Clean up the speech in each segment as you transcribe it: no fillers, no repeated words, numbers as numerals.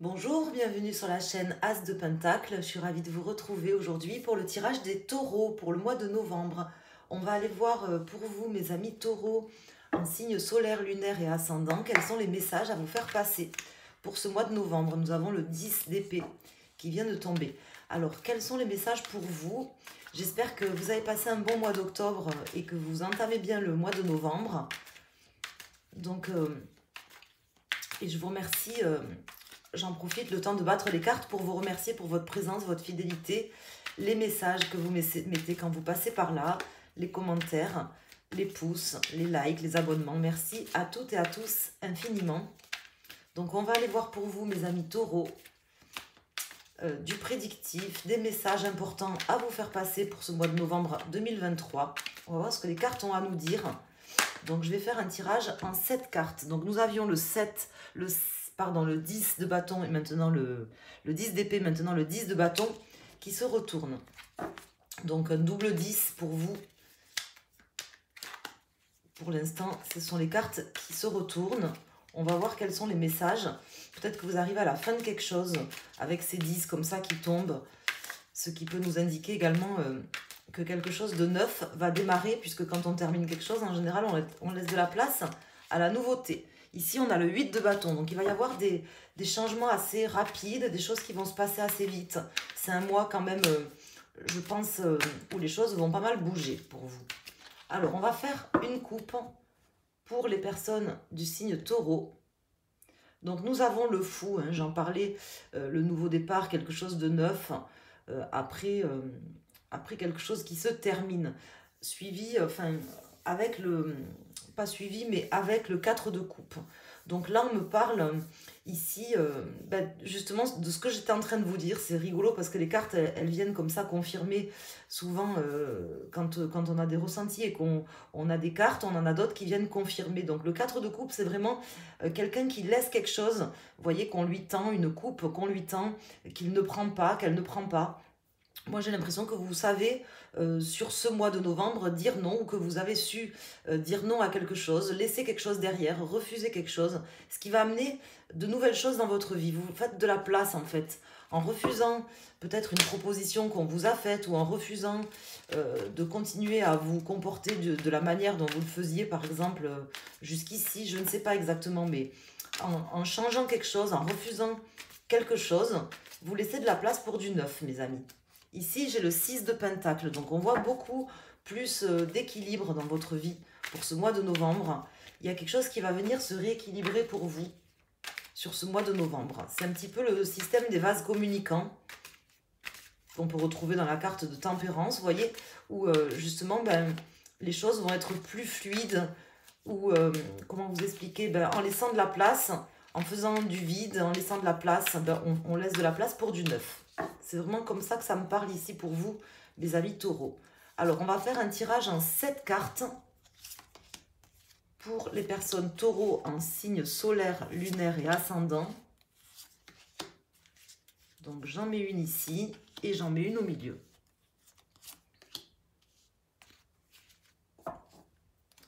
Bonjour, bienvenue sur la chaîne As de Pentacle. Je suis ravie de vous retrouver aujourd'hui pour le tirage des taureaux pour le mois de novembre. On va aller voir pour vous, mes amis taureaux, en signe solaire, lunaire et ascendant, quels sont les messages à vous faire passer pour ce mois de novembre. Nous avons le 10 d'épée qui vient de tomber. Alors, quels sont les messages pour vous? J'espère que vous avez passé un bon mois d'octobre et que vous entamez bien le mois de novembre. Donc, et je vous remercie... J'en profite le temps de battre les cartes pour vous remercier pour votre présence, votre fidélité, les messages que vous mettez quand vous passez par là, les commentaires, les pouces, les likes, les abonnements. Merci à toutes et à tous infiniment. Donc on va aller voir pour vous, mes amis taureaux, du prédictif, des messages importants à vous faire passer pour ce mois de novembre 2023. On va voir ce que les cartes ont à nous dire. Donc je vais faire un tirage en 7 cartes. Donc nous avions le 7, le 10 de bâton et maintenant le 10 d'épée, maintenant le 10 de bâton qui se retourne. Donc un double 10 pour vous. Pour l'instant, ce sont les cartes qui se retournent. On va voir quels sont les messages. Peut-être que vous arrivez à la fin de quelque chose avec ces 10 comme ça qui tombent. Ce qui peut nous indiquer également que quelque chose de neuf va démarrer, puisque quand on termine quelque chose, en général, on laisse de la place à la nouveauté. Ici, on a le 8 de bâton, donc il va y avoir des changements assez rapides, des choses qui vont se passer assez vite. C'est un mois quand même, je pense, où les choses vont pas mal bouger pour vous. Alors, on va faire une coupe pour les personnes du signe taureau. Donc, nous avons le fou, hein, j'en parlais, le nouveau départ, quelque chose de neuf, après quelque chose qui se termine. Suivi, avec le... Pas suivi, mais avec le 4 de coupe. Donc là, on me parle ici, justement, de ce que j'étais en train de vous dire. C'est rigolo parce que les cartes, elles viennent comme ça confirmer. Souvent, quand on a des ressentis et qu'on a des cartes, on en a d'autres qui viennent confirmer. Donc le 4 de coupe, c'est vraiment quelqu'un qui laisse quelque chose. Vous voyez qu'on lui tend une coupe, qu'on lui tend, qu'il ne prend pas, qu'elle ne prend pas. Moi, j'ai l'impression que vous savez, sur ce mois de novembre, dire non, ou que vous avez su dire non à quelque chose, laisser quelque chose derrière, refuser quelque chose, ce qui va amener de nouvelles choses dans votre vie. Vous faites de la place, en fait, en refusant peut-être une proposition qu'on vous a faite, ou en refusant de continuer à vous comporter de la manière dont vous le faisiez, par exemple, jusqu'ici, je ne sais pas exactement, mais en changeant quelque chose, en refusant quelque chose, vous laissez de la place pour du neuf, mes amis. Ici, j'ai le 6 de Pentacle, donc on voit beaucoup plus d'équilibre dans votre vie pour ce mois de novembre. Il y a quelque chose qui va venir se rééquilibrer pour vous sur ce mois de novembre. C'est un petit peu le système des vases communicants qu'on peut retrouver dans la carte de Tempérance, vous voyez, où justement, les choses vont être plus fluides, ou comment vous expliquer, en laissant de la place, en faisant du vide, en laissant de la place, on laisse de la place pour du neuf. C'est vraiment comme ça que ça me parle ici pour vous, les amis taureaux. Alors, on va faire un tirage en 7 cartes pour les personnes taureaux en signe solaire, lunaire et ascendant. Donc, j'en mets une ici et j'en mets une au milieu.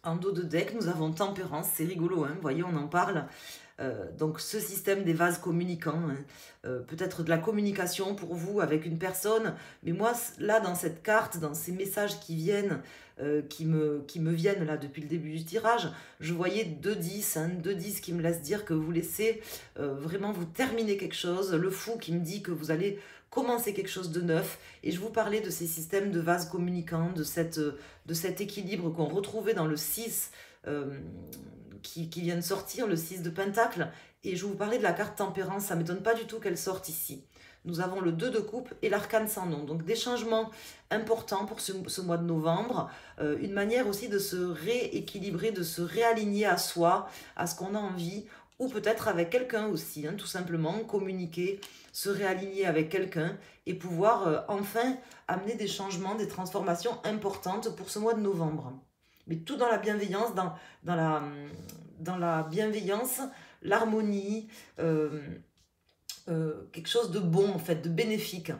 En dos de deck, nous avons Tempérance. C'est rigolo, hein, vous voyez, on en parle. Donc ce système des vases communicants, hein, peut-être de la communication pour vous avec une personne, mais moi là dans cette carte, dans ces messages qui viennent, qui me viennent là depuis le début du tirage, je voyais 2-10, hein, 2-10 qui me laissent dire que vous laissez vraiment vous terminer quelque chose, le fou qui me dit que vous allez commencer quelque chose de neuf, et je vous parlais de ces systèmes de vases communicants, de cet équilibre qu'on retrouvait dans le 6, qui vient de sortir, le 6 de Pentacle, et je vous parlais de la carte Tempérance, ça ne m'étonne pas du tout qu'elle sorte ici. Nous avons le 2 de coupe et l'arcane sans nom, donc des changements importants pour ce mois de novembre, une manière aussi de se rééquilibrer, de se réaligner à soi, à ce qu'on a envie, ou peut-être avec quelqu'un aussi, hein, tout simplement, communiquer, se réaligner avec quelqu'un et pouvoir enfin amener des changements, des transformations importantes pour ce mois de novembre. Mais tout dans la bienveillance, dans la bienveillance, l'harmonie, quelque chose de bon en fait, de bénéfique.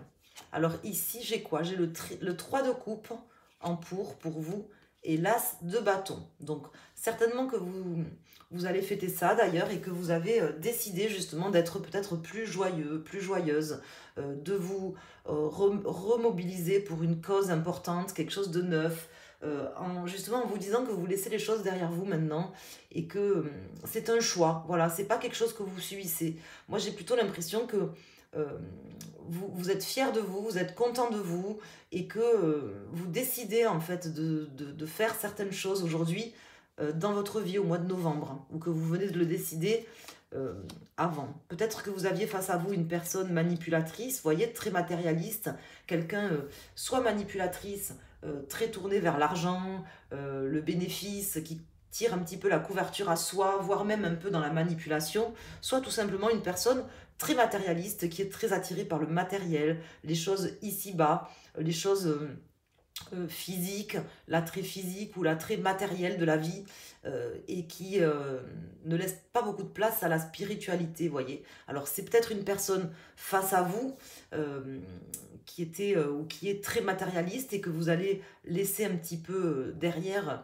Alors ici, j'ai quoi? J'ai le 3 de coupe en pour vous et l'as de bâton. Donc certainement que vous allez fêter ça d'ailleurs et que vous avez décidé justement d'être peut-être plus joyeux, plus joyeuse, de vous remobiliser pour une cause importante, quelque chose de neuf, justement en vous disant que vous laissez les choses derrière vous maintenant et que c'est un choix. Voilà, c'est pas quelque chose que vous subissez. Moi j'ai plutôt l'impression que vous êtes fier de vous, vous êtes content de vous et que vous décidez en fait de faire certaines choses aujourd'hui dans votre vie au mois de novembre, hein, ou que vous venez de le décider avant. Peut-être que vous aviez face à vous une personne manipulatrice, vous voyez, très matérialiste, quelqu'un soit manipulatrice, très tournée vers l'argent, le bénéfice, qui tire un petit peu la couverture à soi, voire même un peu dans la manipulation, soit tout simplement une personne très matérialiste, qui est très attirée par le matériel, les choses ici-bas, les choses physiques, l'attrait physique ou l'attrait matériel de la vie, et qui ne laisse pas beaucoup de place à la spiritualité, voyez. Alors c'est peut-être une personne face à vous qui était ou qui est très matérialiste et que vous allez laisser un petit peu derrière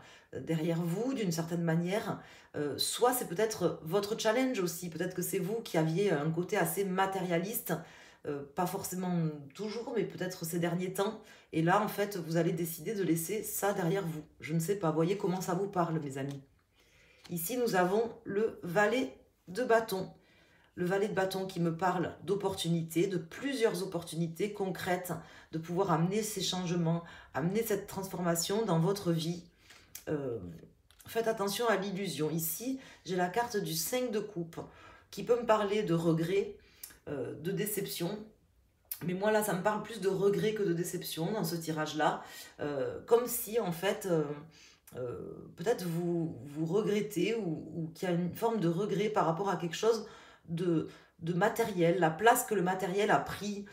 vous d'une certaine manière. Soit c'est peut-être votre challenge aussi, peut-être que c'est vous qui aviez un côté assez matérialiste, pas forcément toujours, mais peut-être ces derniers temps. Et là, en fait, vous allez décider de laisser ça derrière vous. Je ne sais pas, voyez comment ça vous parle, mes amis. Ici, nous avons le valet de bâton. Le valet de bâton qui me parle d'opportunités, de plusieurs opportunités concrètes, de pouvoir amener ces changements, amener cette transformation dans votre vie. Faites attention à l'illusion. Ici, j'ai la carte du 5 de coupe qui peut me parler de regret, de déception. Mais moi, là, ça me parle plus de regret que de déception dans ce tirage-là. Comme si, en fait, peut-être vous regrettez ou qu'il y a une forme de regret par rapport à quelque chose de matériel, la place que le matériel a pris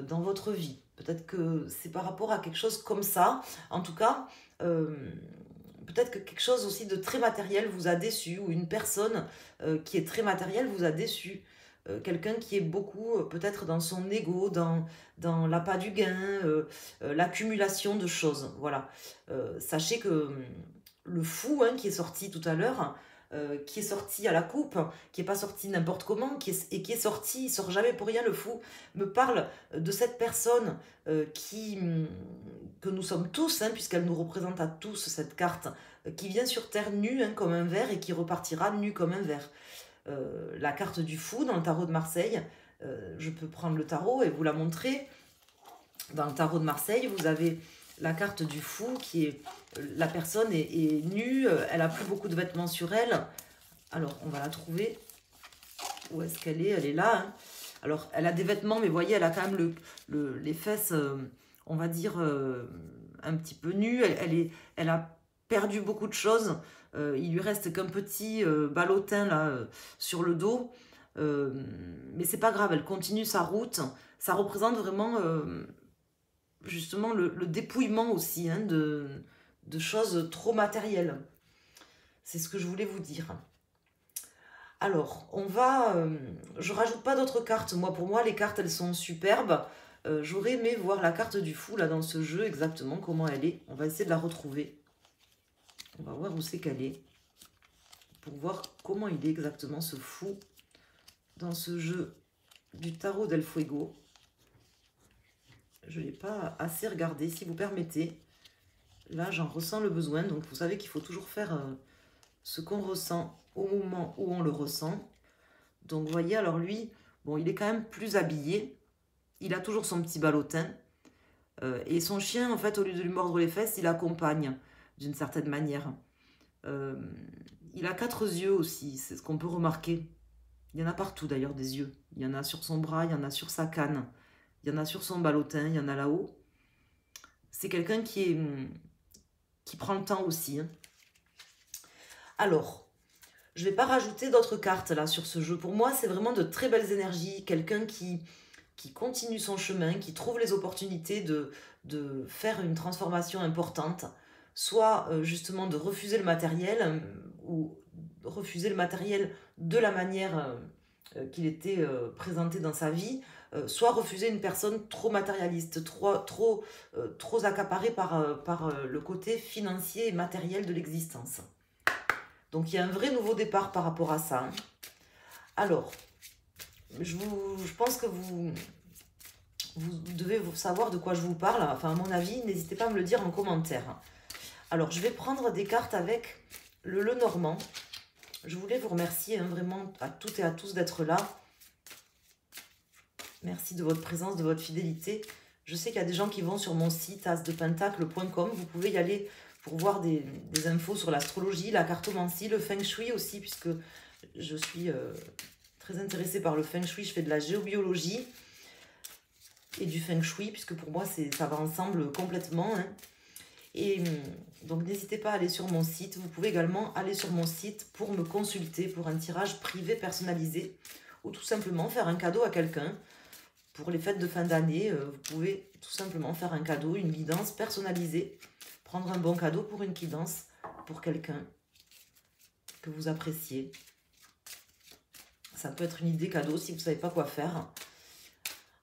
dans votre vie. Peut-être que c'est par rapport à quelque chose comme ça. En tout cas, peut-être que quelque chose aussi de très matériel vous a déçu, ou une personne qui est très matérielle vous a déçu. Quelqu'un qui est beaucoup peut-être dans son ego, dans l'appât du gain, l'accumulation de choses. Voilà. Sachez que le fou, hein, qui est sorti tout à l'heure, qui est sorti à la coupe, qui n'est pas sorti n'importe comment, qui est sorti, il sort jamais pour rien, le fou, me parle de cette personne que nous sommes tous, hein, puisqu'elle nous représente à tous, cette carte, qui vient sur Terre nue, hein, comme un ver, et qui repartira nue comme un ver. La carte du fou dans le tarot de Marseille, je peux prendre le tarot et vous la montrer. Dans le tarot de Marseille, vous avez la carte du fou qui est... La personne est nue, elle a plus beaucoup de vêtements sur elle. Alors, on va la trouver. Où est-ce qu'elle est? Elle est là. Hein. Alors, elle a des vêtements, mais vous voyez, elle a quand même les fesses, on va dire, un petit peu nues. Elle a perdu beaucoup de choses. Il lui reste qu'un petit ballotin là, sur le dos. Mais c'est pas grave, elle continue sa route. Ça représente vraiment justement le dépouillement aussi, hein, de choses trop matérielles. C'est ce que je voulais vous dire. Alors, on va... je rajoute pas d'autres cartes. Moi, pour moi, les cartes, elles sont superbes. J'aurais aimé voir la carte du fou, là, dans ce jeu, exactement comment elle est. On va essayer de la retrouver. On va voir où c'est qu'elle est. Pour voir comment il est exactement, ce fou, dans ce jeu du tarot del Fuego. Je ne l'ai pas assez regardé, si vous permettez. Là, j'en ressens le besoin. Donc, vous savez qu'il faut toujours faire ce qu'on ressent au moment où on le ressent. Donc, vous voyez, alors lui, bon, il est quand même plus habillé. Il a toujours son petit ballotin. Et son chien, en fait, au lieu de lui mordre les fesses, il l'accompagne d'une certaine manière. Il a 4 yeux aussi, c'est ce qu'on peut remarquer. Il y en a partout d'ailleurs des yeux. Il y en a sur son bras, il y en a sur sa canne. Il y en a sur son ballotin, il y en a là-haut. C'est quelqu'un qui prend le temps aussi. Hein. Alors, je ne vais pas rajouter d'autres cartes là sur ce jeu. Pour moi, c'est vraiment de très belles énergies. Quelqu'un qui continue son chemin, qui trouve les opportunités de faire une transformation importante. Soit justement de refuser le matériel, ou refuser le matériel de la manière qu'il était présenté dans sa vie, soit refuser une personne trop matérialiste, trop accaparée par le côté financier et matériel de l'existence. Donc il y a un vrai nouveau départ par rapport à ça. Alors, je pense que vous devez savoir de quoi je vous parle. Enfin, à mon avis, n'hésitez pas à me le dire en commentaire. Alors, je vais prendre des cartes avec le Lenormand. Je voulais vous remercier vraiment à toutes et à tous d'être là. Merci de votre présence, de votre fidélité. Je sais qu'il y a des gens qui vont sur mon site asdepentacle.com. Vous pouvez y aller pour voir des infos sur l'astrologie, la cartomancie, le feng shui aussi, puisque je suis très intéressée par le feng shui. Je fais de la géobiologie et du feng shui, puisque pour moi, ça va ensemble complètement. Hein. Et donc, n'hésitez pas à aller sur mon site. Vous pouvez également aller sur mon site pour me consulter pour un tirage privé personnalisé ou tout simplement faire un cadeau à quelqu'un. Pour les fêtes de fin d'année, vous pouvez tout simplement faire un cadeau, une guidance personnalisée. Prendre un bon cadeau pour une guidance pour quelqu'un que vous appréciez. Ça peut être une idée cadeau si vous ne savez pas quoi faire.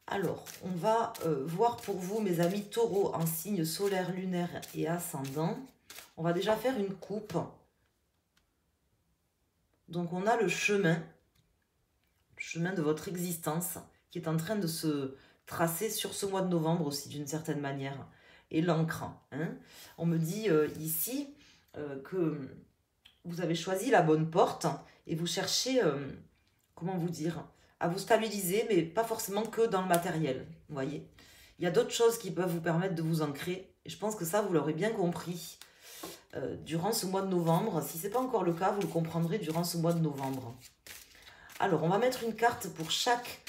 Alors, on va voir pour vous, mes amis taureaux, en signe solaire, lunaire et ascendant. On va déjà faire une coupe. Donc, on a le chemin de votre existence qui est en train de se tracer sur ce mois de novembre aussi, d'une certaine manière. Et l'encre. Hein. On me dit ici que vous avez choisi la bonne porte et vous cherchez, comment vous dire, à vous stabiliser, mais pas forcément que dans le matériel. Vous voyez, il y a d'autres choses qui peuvent vous permettre de vous ancrer. Et je pense que ça, vous l'aurez bien compris durant ce mois de novembre. Si ce n'est pas encore le cas, vous le comprendrez durant ce mois de novembre. Alors, on va mettre une carte pour chaque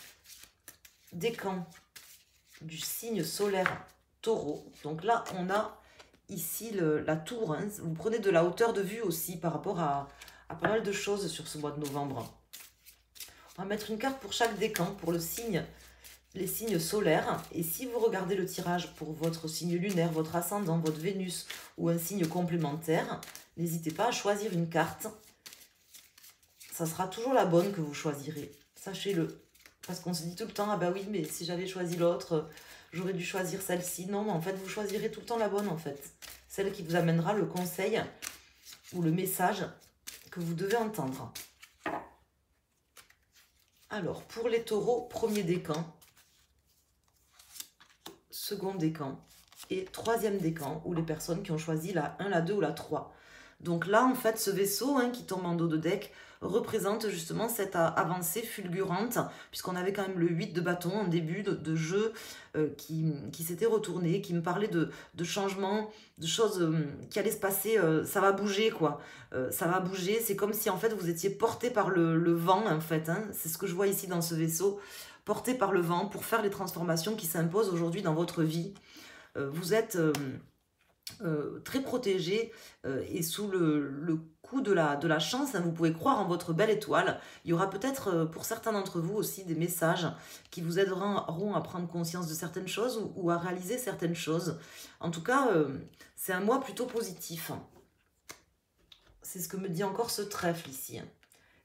décan du signe solaire Taureau. Donc là, on a ici la tour. Hein. Vous prenez de la hauteur de vue aussi par rapport à pas mal de choses sur ce mois de novembre. On va mettre une carte pour chaque décan, pour les signes solaires. Et si vous regardez le tirage pour votre signe lunaire, votre ascendant, votre Vénus ou un signe complémentaire, n'hésitez pas à choisir une carte. Ça sera toujours la bonne que vous choisirez. Sachez-le. Parce qu'on se dit tout le temps, ah bah oui, mais si j'avais choisi l'autre, j'aurais dû choisir celle-ci. Non, mais en fait, vous choisirez tout le temps la bonne, en fait. Celle qui vous amènera le conseil ou le message que vous devez entendre. Alors, pour les taureaux, premier décan, second décan et troisième décan, ou les personnes qui ont choisi la 1, la 2 ou la 3. Donc là, en fait, ce vaisseau qui tombe en dos de deck représente justement cette avancée fulgurante, puisqu'on avait quand même le 8 de bâton en début de jeu qui s'était retourné, qui me parlait de changements, de choses qui allaient se passer. Ça va bouger, quoi. Ça va bouger. C'est comme si, en fait, vous étiez porté par le vent, en fait. Hein. C'est ce que je vois ici dans ce vaisseau. Porté par le vent pour faire les transformations qui s'imposent aujourd'hui dans votre vie. Vous êtes... très protégé et sous le coup de la chance, hein, vous pouvez croire en votre belle étoile. Il y aura peut-être pour certains d'entre vous aussi des messages qui vous aideront à prendre conscience de certaines choses ou à réaliser certaines choses. En tout cas, c'est un mois plutôt positif. C'est ce que me dit encore ce trèfle ici. Hein,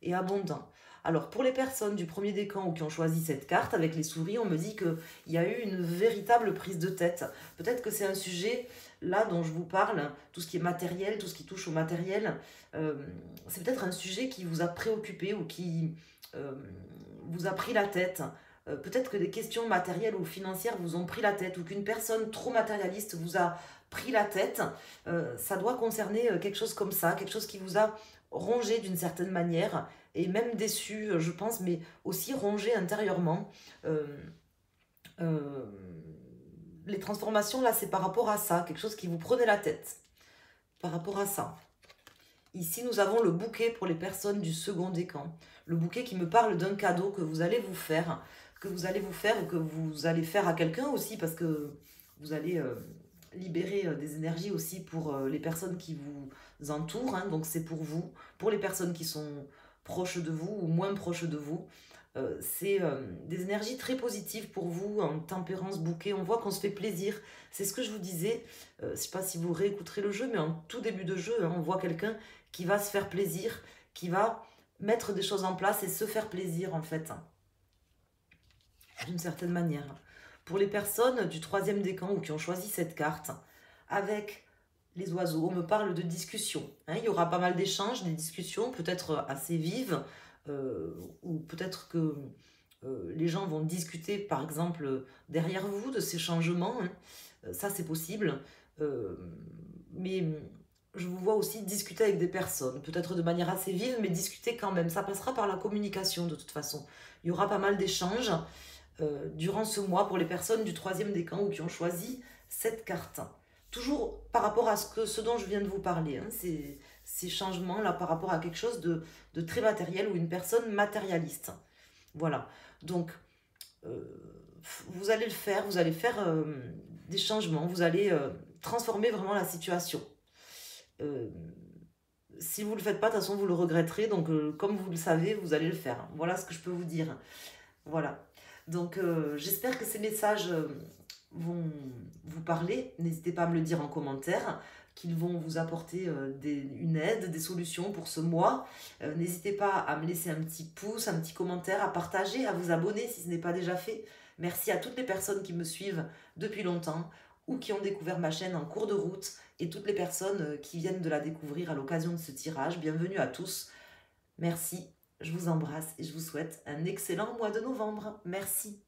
et abondant. Alors, pour les personnes du premier décan ou qui ont choisi cette carte, avec les souris, on me dit qu'il y a eu une véritable prise de tête. Peut-être que c'est un sujet, là, dont je vous parle, tout ce qui est matériel, tout ce qui touche au matériel, c'est peut-être un sujet qui vous a préoccupé ou qui vous a pris la tête. Peut-être que des questions matérielles ou financières vous ont pris la tête ou qu'une personne trop matérialiste vous a pris la tête. Ça doit concerner quelque chose comme ça, quelque chose qui vous a rongé d'une certaine manière et même déçu, je pense, mais aussi rongé intérieurement. Les transformations, là, c'est par rapport à ça, quelque chose qui vous prenait la tête, par rapport à ça. Ici, nous avons le bouquet pour les personnes du second décan. Le bouquet qui me parle d'un cadeau que vous allez vous faire, ou que vous allez faire à quelqu'un aussi, parce que vous allez libérer des énergies aussi pour les personnes qui vous entourent. Hein, donc, c'est pour vous, pour les personnes qui sont proches de vous ou moins proches de vous. C'est des énergies très positives pour vous, en tempérance, bouquet. On voit qu'on se fait plaisir. C'est ce que je vous disais. Je ne sais pas si vous réécouterez le jeu, mais en tout début de jeu, hein, on voit quelqu'un qui va se faire plaisir, qui va mettre des choses en place et se faire plaisir en fait, d'une certaine manière. Pour les personnes du troisième décan ou qui ont choisi cette carte, avec les oiseaux, on me parle de discussion. Hein, il y aura pas mal d'échanges, des discussions peut-être assez vives, ou peut-être que les gens vont discuter par exemple derrière vous de ces changements. Hein. Ça c'est possible. Euh, mais je vous vois aussi discuter avec des personnes, peut-être de manière assez vive, mais discuter quand même. Ça passera par la communication de toute façon. Il y aura pas mal d'échanges durant ce mois pour les personnes du troisième décan ou qui ont choisi cette carte. Toujours par rapport à ce dont je viens de vous parler, hein, ces changements-là par rapport à quelque chose de très matériel ou une personne matérialiste. Voilà. Donc, euh, vous allez le faire, vous allez faire des changements, vous allez transformer vraiment la situation. Euh, si vous ne le faites pas, de toute façon, vous le regretterez. Donc, comme vous le savez, vous allez le faire. Voilà ce que je peux vous dire. Voilà. Donc, j'espère que ces messages vont vous parler. N'hésitez pas à me le dire en commentaire, qu'ils vont vous apporter une aide, des solutions pour ce mois. N'hésitez pas à me laisser un petit pouce, un petit commentaire, à partager, à vous abonner si ce n'est pas déjà fait. Merci à toutes les personnes qui me suivent depuis longtemps ou qui ont découvert ma chaîne en cours de route et toutes les personnes qui viennent de la découvrir à l'occasion de ce tirage. Bienvenue à tous. Merci, je vous embrasse et je vous souhaite un excellent mois de novembre. Merci.